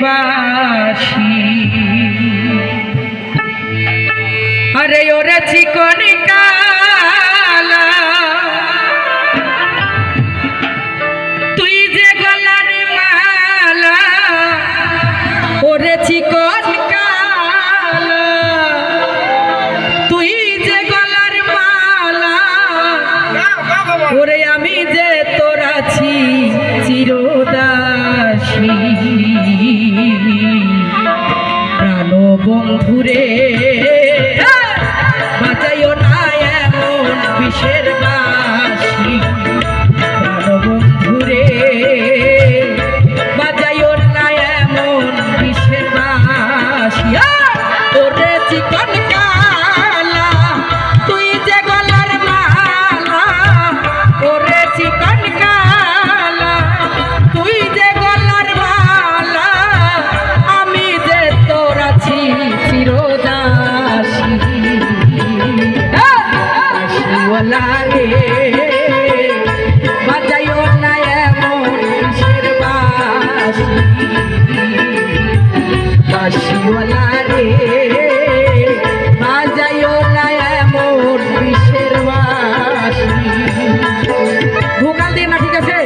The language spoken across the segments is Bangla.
বাসি আরে ওরে চিকন কালা তুই যে গলার মালা ওরে চিকন কালা তুই যে গলার মালা ওরে আমি যে তোর আছি চিরদাসী প্রাণ বন্ধুরে বাজাইও না এমন বিষের বাঁশি প্রাণ বন্ধুরে বাজাইও না এমন বিষের বাঁশি ওরে চিকন কালা তুই যে গলার মালা ওরে চিকন কালা তুই যে গলার মালা আমি যে তোর আছি চিরদাসী বাঁশিওয়ালা রে বাজাইও না এমন বিষের বাঁশি বাঁশিওয়ালা রে বাজাইও না এমন বিষের বাঁশি ভোকাল দিয়ে না ঠিক আছে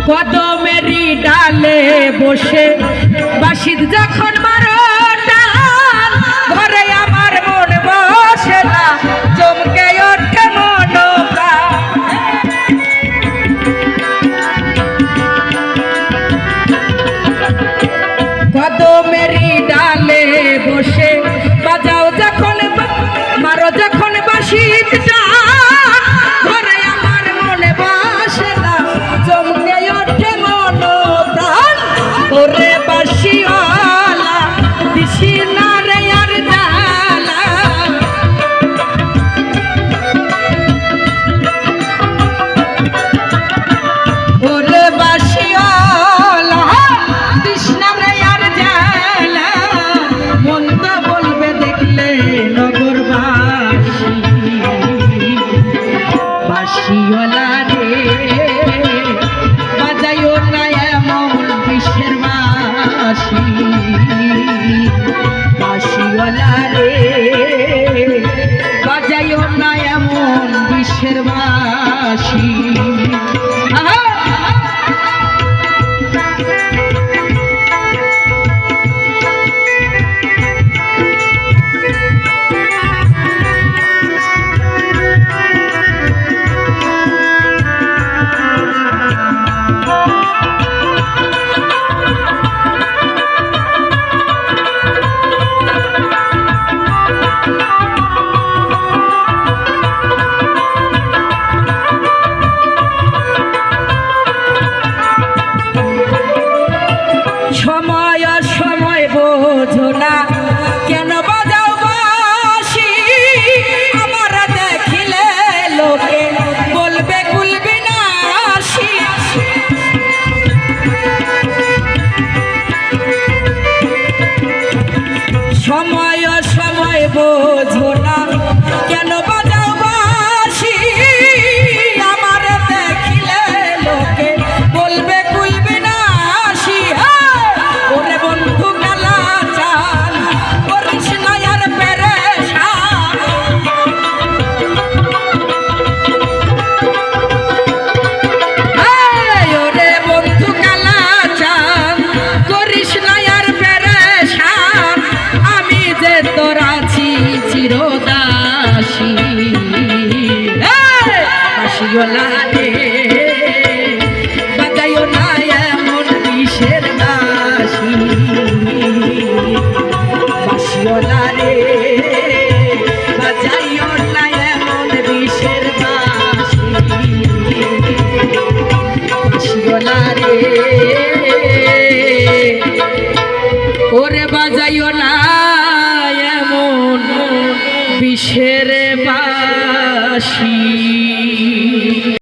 কদমেরই ডালে বসে বাঁশির যখন মারো টান ঘরে আমার মন বসে না চমকে ওঠে মন কদমেরই ডালে বসে বাজাও যখন মারো যখন বাঁশির টান ঘরে আমার মন বসে না চমকে ওঠে মন প্রাণ ওরে বাঁশিওয়ালা দিশি না রে আর জালা ওরে বাঁশিওয়ালা দিস না রে আর জালা মন তো বলবে দেখলে নগরবাসী বাঁশিওয়ালা রে বাজাইও না এমন বিষের বাঁশি বাঁশিওয়ালা রে বাজাইও না এমন বিষের বাঁশি সময় সময় বোঝো না কেন বাজাও বাঁশি আমার দেখিলে লোকে বলবে কুলবি নাশি সময় সময় বোঝো না কেন বাজাও বাঁশি আমার দেখিলে লোকে বলবে কুলবি নাশি ওরে বন্ধু কালা চাল করিস না আর পেরেশান ওরে বন্ধু কালা চাল করিস না আর পেরেশান আমি যে তোর আছি চির ওরে বাজাইও না এমন বিষের বাঁশি।